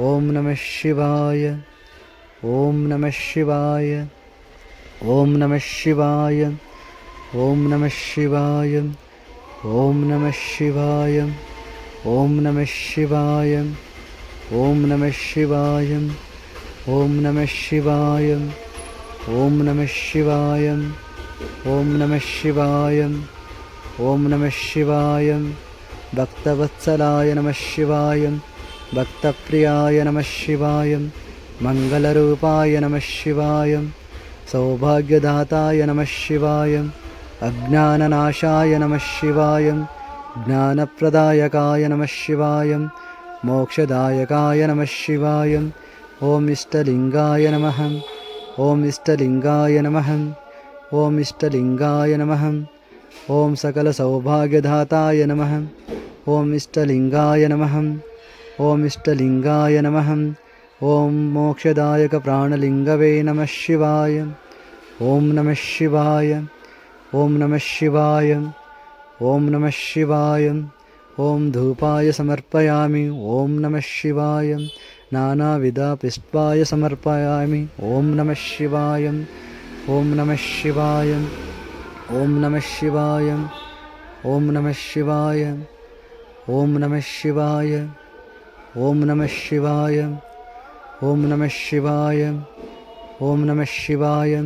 ಓಂ ನಮಃ ಶಿವಾಯ. ಓಂ ನಮಃ ಶಿವಾಯ. ಓಂ ನಮಃ ಶಿವಾಯ. ಓಂ ನಮಃ ಶಿವಾಯ. ಓಂ ನಮಃ ಶಿವಾಯ. ಓಂ ನಮಃ ಶಿವಾಯ. ಓಂ ನಮಃ ಶಿವಾಯ. ಓಂ ನಮಃ ಶಿವಾಯ. ಓಂ ನಮಃ ಶಿವಾಯ. ಓಂ ನಮಃ ಶಿವಾಯ. ಓಂ ನಮಃ ಶಿವಾಯ. ಭಕ್ತವತ್ಸಲಾಯ ನಮಃ ಶಿವಾಯ. ಭಕ್ತಪ್ರಿಯಾಯ ನಮಃ ಶಿವಾಯ. ಮಂಗಲರೂಪಾಯ ನಮಃ ಶಿವಾಯ. ಸೌಭಾಗ್ಯದಾತಾಯ ನಮಃ ಶಿವಾಯ. ಅಜ್ಞಾನನಾಶಾಯ ನಮಃ ಶಿವಾಯ. ಜ್ಞಾನಪ್ರದಾಯಕಾಯ ನಮಃ ಶಿವಾಯ. ಮೋಕ್ಷದಾಯಕಾಯ ನಮಃ ಶಿವಾಯ. ಓಂ ಇಷ್ಟಲಿಂಗಾಯ ನಮಃ. ಓಂ ಇಷ್ಟಲಿಂಗಾಯ ನಮಃ. ಓಂ ಇಷ್ಟಲಿಂಗಾಯ ನಮಃ. ಓಂ ಸಕಲ ಸೌಭಾಗ್ಯದಾತಾಯ ನಮಃ. ಓಂ ಇಷ್ಟಲಿಂಗಾಯ ನಮಃ. ಓಂ ಇಷ್ಟಲಿಂಗಾಯ ನಮಃ. ಓಂ ಮೋಕ್ಷದಾಯಕ ಪ್ರಾಣಲಿಂಗವೇ ನಮಃ ಶಿವಾಯ. ಓಂ ನಮಃ ಶಿವಾಯ. ಓಂ ನಮಃ ಶಿವಾಯ. ಓಂ ನಮಃ ಶಿವಾಯ. ಓಂ ಧೂಪಾಯ ಸಮರ್ಪಯಾಮಿ. ಓಂ ನಮಃ ಶಿವಾಯ. ನಾನಾವಿಧ ಪುಷ್ಪಾಯ ಸಮರ್ಪಯಾಮಿ. ಓಂ ನಮಃ ಶಿವಾಯ. ಓಂ ನಮಃ ಶಿವಾಯ. ಓಂ ನಮಃ ಶಿವಾಯ. ಓಂ ನಮಃ ಶಿವಾಯ. ಓಂ ನಮಃ ಶಿವಾಯ. ಓಂ ನಮಃ ಶಿವಾಯ. ಓಂ ನಮಃ ಶಿವಾಯ. ಓಂ ನಮಃ ಶಿವಾಯ.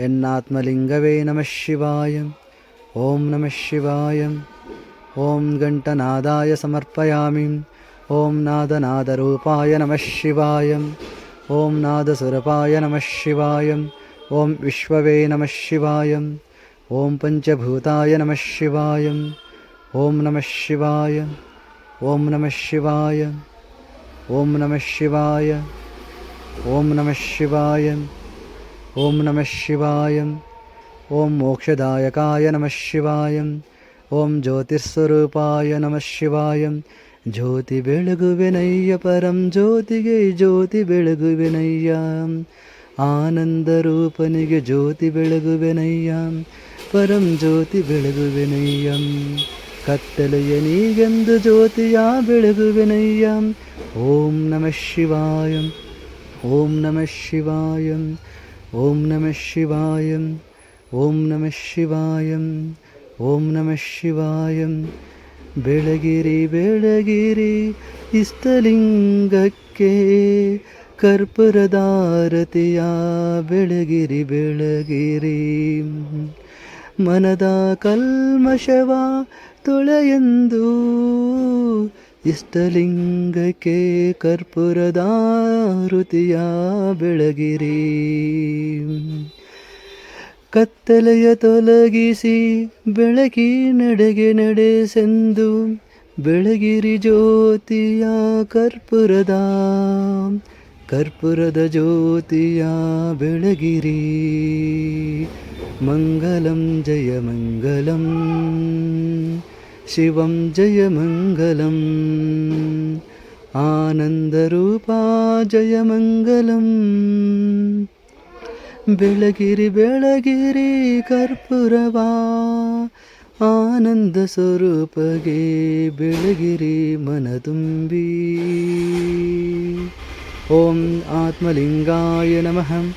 ಎನ್ನಾತ್ಮಲಿಂಗವೇ ನಮಃ ಶಿವಾಯ. ಓಂ ನಮಃ ಶಿವಾಯ. ಓಂ ಘಂಟನಾದಾಯ ಸಮರ್ಪಯಾಮಿ. ಓಂ ನಾದನಾದರೂಪಾಯ ನಮಃ ಶಿವಾಯ. ಓಂ ನಾದಸ್ವರೂಪಾಯ ನಮಃ ಶಿವಾಯ. ಓಂ ವಿಶ್ವವೇ ನಮಃ ಶಿವಾಯ. ಓಂ ಪಂಚಭೂತಾಯ ನಮಃ ಶಿವಾಯ. ಓಂ ನಮಃ ಶಿವಾಯ. ಓಂ ನಮಃ ಶಿವಾಯ. ಓಂ ನಮಃ ಶಿವಾಯ. ಓಂ ನಮಃ ಶಿವಾಯ. ಓಂ ನಮಃ ಶಿವಾಯ. ಓಂ ಮೋಕ್ಷದಾಯಕಾಯ ನಮಃ ಶಿವಾಯ. ಓಂ ಜ್ಯೋತಿಸ್ವರೂಪಾಯ ನಮಃ ಶಿವಾಯ. ಜ್ಯೋತಿ ಬೆಳಗುವೆನಯ್ಯ ಪರಂ ಜ್ಯೋತಿಗೆ ಜ್ಯೋತಿ ಬೆಳಗುವೆನಯ್ಯ. ಆನಂದರೂಪನಿಗೆ ಜ್ಯೋತಿ ಬೆಳಗುವೆನಯ್ಯ ಪರಂ ಜ್ಯೋತಿ ಬೆಳಗುವೆನಯ್ಯ. ಕತ್ತಲೆಯ ನೀಗೆಂದು ಜ್ಯೋತಿಯ ಬೆಳಗುವೆನಯ್ಯ. ಓಂ ನಮಃ ಶಿವಾಯ. ಓಂ ನಮಃ ಶಿವಾಯ. ಓಂ ನಮಃ ಶಿವಾಯ. ಓಂ ನಮಃ ಶಿವಾಯ. ಓಂ ನಮಃ ಶಿವಾಯ. ಬೆಳಗಿರಿ ಬೆಳಗಿರಿ ಇಷ್ಟಲಿಂಗಕ್ಕೆ ಕರ್ಪೂರದಾರತಿಯ ಬೆಳಗಿರಿ ಬೆಳಗಿರಿ. ಮನದ ಕಲ್ಮಶವ ತೊಳೆಯೆಂದು ಇಷ್ಟಲಿಂಗಕ್ಕೆ ಕರ್ಪೂರದಾರತಿಯ ಬೆಳಗಿರಿ. ಕತ್ತಲೆಯ ತೊಲಗಿಸಿ ಬೆಳಗಿ ನಡೆಗೆ ನಡೆಸೆಂದು ಬೆಳಗಿರಿ ಜ್ಯೋತಿಯ ಕರ್ಪೂರದ ಜ್ಯೋತಿಯ ಬೆಳಗಿರಿ. ಮಂಗಲಂ ಜಯ ಮಂಗಲಂ ಶಿವಂ ಜಯ ಮಂಗಲಂ. ಆನಂದರೂಪಾ ಜಯ ಮಂಗಲಂ. ಬೆಳಗಿರಿ ಬೆಳಗಿರಿ ಕರ್ಪೂರವಾ ಆನಂದ ಸ್ವರೂಪಗೆ ಬೆಳಗಿರಿ ಮನತುಂಬಿ. ಓಂ ಆತ್ಮಲಿಂಗಾಯ ನಮಃ.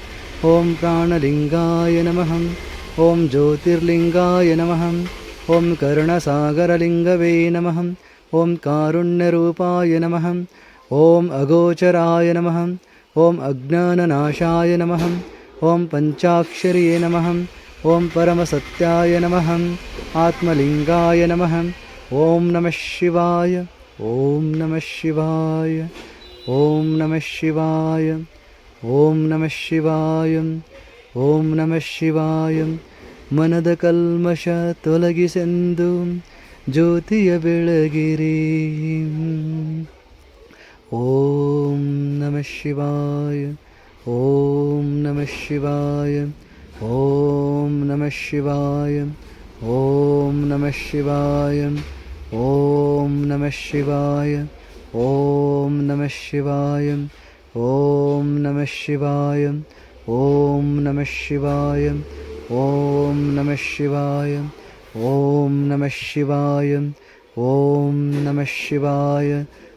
ಓಂ ಪ್ರಾಣಲಿಂಗಾಯ ನಮಃ. ಓಂ ಜ್ಯೋತಿರ್ಲಿಂಗಾಯ ನಮಃ. ಓಂ ಕರುಣಸಾಗರಲಿಂಗವೇ ನಮಃ. ಓಂ ಕಾರುಣ್ಯರೂಪಾಯ ನಮಃ. ಓಂ ಅಗೋಚರಾಯ ನಮಃ. ಓಂ ಅಜ್ಞಾನನಾಶಾಯ ನಮಃ. ಓಂ ಪಂಚಾಕ್ಷರಿಯೇ ನಮಃ. ಓಂ ಪರಮಸತ್ಯಾಯ ನಮಃ. ಆತ್ಮಲಿಂಗಾಯ ನಮಃ. ಓಂ ನಮಃ ಶಿವಾಯ. ಓಂ ನಮಃ ಶಿವಾಯ. ಓಂ ನಮಃ ಶಿವಾಯ. ಓಂ ನಮಃ ಶಿವಾಯ. ಓಂ ನಮಃ ಶಿವಾಯ. ಮನದ ಕಲ್ಮಶ ತೊಲಗಿಸೆಂದು ಜ್ಯೋತಿಯ ಬೆಳಗಿರಿ. ಓಂ ನಮಃ ಶಿವಾಯ. ಓಂ ನಮಃ ಶಿವಾಯ. ಓಂ ನಮಃ ಶಿವಾಯ. ಓಂ ನಮಃ ಶಿವಾಯ. ಓಂ ನಮಃ ಶಿವಾಯ. ಓಂ ನಮಃ ಶಿವಾಯ. ಓಂ ನಮಃ ಶಿವಾಯ. ಓಂ ನಮಃ ಶಿವಾಯ. ಓಂ ನಮಃ ಶಿವಾಯ. ಓಂ ನಮಃ ಶಿವಾಯ. ಓಂ ನಮಃ ಶಿವಾಯ.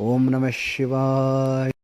ಓಂ ನಮಃ ಶಿವಾಯ.